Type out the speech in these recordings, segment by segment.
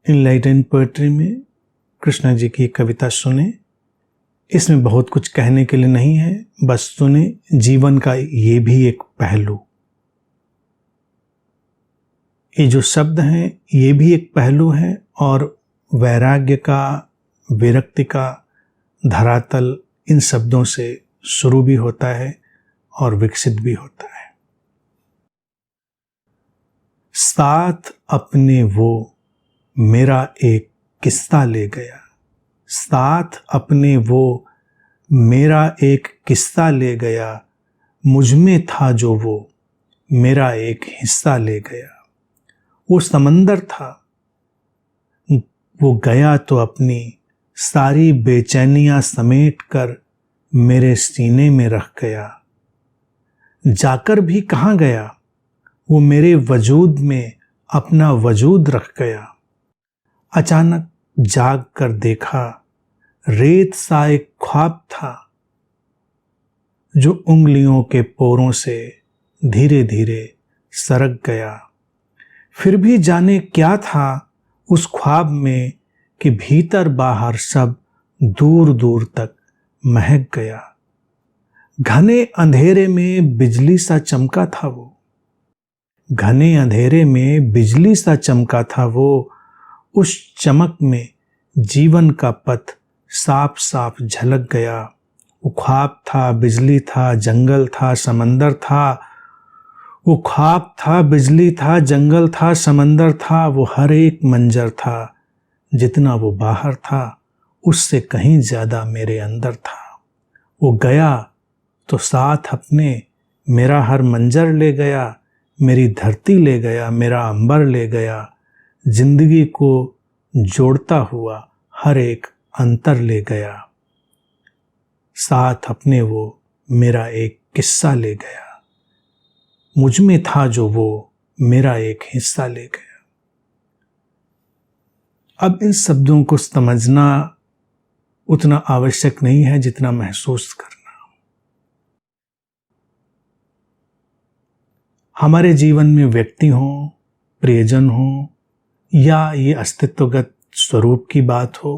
Enlightened poetry में कृष्णा जी की एक कविता सुने। इसमें बहुत कुछ कहने के लिए नहीं है, बस सुने जीवन का ये भी एक पहलू। ये जो शब्द हैं ये भी एक पहलू है और वैराग्य का, विरक्ति का धरातल इन शब्दों से शुरू भी होता है और विकसित भी होता है। साथ अपने वो मेरा एक किस्सा ले गया, साथ अपने वो मेरा एक किस्सा ले गया, मुझ में था जो वो मेरा एक हिस्सा ले गया। वो समंदर था, वो गया तो अपनी सारी बेचैनियां समेट कर मेरे सीने में रख गया। जाकर भी कहाँ गया, वो मेरे वजूद में अपना वजूद रख गया। अचानक जाग कर देखा, रेत सा एक ख्वाब था जो उंगलियों के पोरों से धीरे धीरे सरक गया। फिर भी जाने क्या था उस ख्वाब में कि भीतर बाहर सब दूर दूर तक महक गया। घने अंधेरे में बिजली सा चमका था वो, घने अंधेरे में बिजली सा चमका था वो। उस चमक में जीवन का पथ साफ साफ झलक गया। वो ख्वाब था, बिजली था, जंगल था, समंदर था। वो ख्वाब था, बिजली था, जंगल था, समंदर था। वो हर एक मंजर था, जितना वो बाहर था उससे कहीं ज्यादा मेरे अंदर था। वो गया तो साथ अपने मेरा हर मंजर ले गया, मेरी धरती ले गया, मेरा अंबर ले गया। जिंदगी को जोड़ता हुआ हर एक अंतर ले गया। साथ अपने वो मेरा एक किस्सा ले गया, मुझ में था जो वो मेरा एक हिस्सा ले गया। अब इन शब्दों को समझना उतना आवश्यक नहीं है जितना महसूस करना। हमारे जीवन में व्यक्ति हों, प्रियजन हों या ये अस्तित्वगत स्वरूप की बात हो,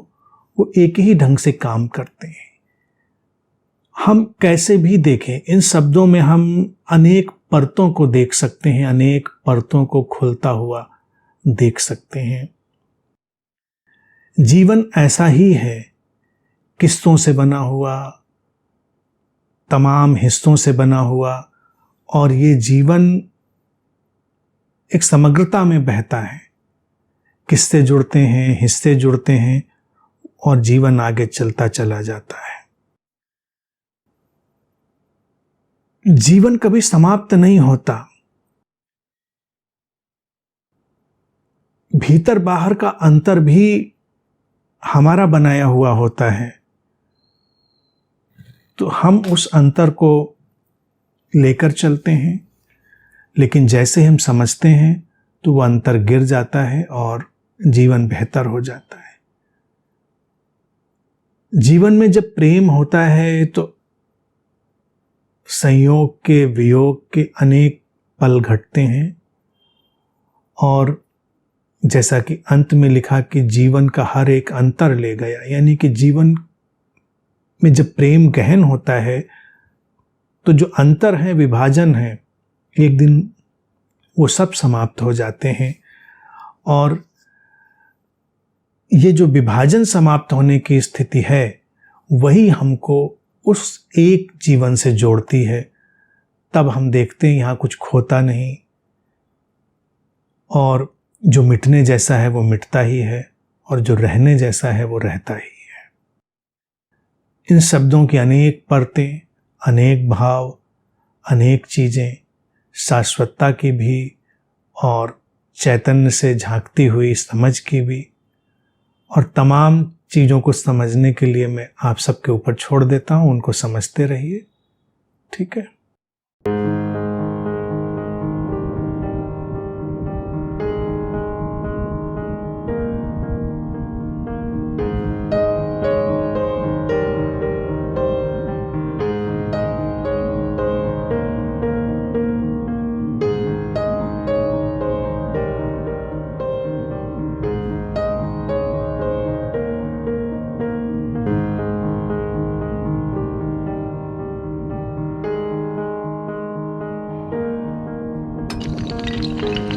वो एक ही ढंग से काम करते हैं। हम कैसे भी देखें, इन शब्दों में हम अनेक परतों को देख सकते हैं, अनेक परतों को खुलता हुआ देख सकते हैं। जीवन ऐसा ही है, किस्तों से बना हुआ, तमाम हिस्सों से बना हुआ, और ये जीवन एक समग्रता में बहता है। किस्से जुड़ते हैं, हिस्से जुड़ते हैं और जीवन आगे चलता चला जाता है। जीवन कभी समाप्त नहीं होता। भीतर बाहर का अंतर भी हमारा बनाया हुआ होता है, तो हम उस अंतर को लेकर चलते हैं, लेकिन जैसे हम समझते हैं तो वह अंतर गिर जाता है और जीवन बेहतर हो जाता है। जीवन में जब प्रेम होता है तो संयोग के, वियोग के अनेक पल घटते हैं, और जैसा कि अंत में लिखा कि जीवन का हर एक अंतर ले गया, यानी कि जीवन में जब प्रेम गहन होता है तो जो अंतर है, विभाजन है, एक दिन वो सब समाप्त हो जाते हैं। और ये जो विभाजन समाप्त होने की स्थिति है वही हमको उस एक जीवन से जोड़ती है। तब हम देखते हैं यहाँ कुछ खोता नहीं, और जो मिटने जैसा है वो मिटता ही है, और जो रहने जैसा है वो रहता ही है। इन शब्दों की अनेक परतें, अनेक भाव, अनेक चीजें, शाश्वतता की भी और चैतन्य से झांकती हुई समझ की भी, और तमाम चीज़ों को समझने के लिए मैं आप सबके ऊपर छोड़ देता हूँ। उनको समझते रहिए, ठीक है। है।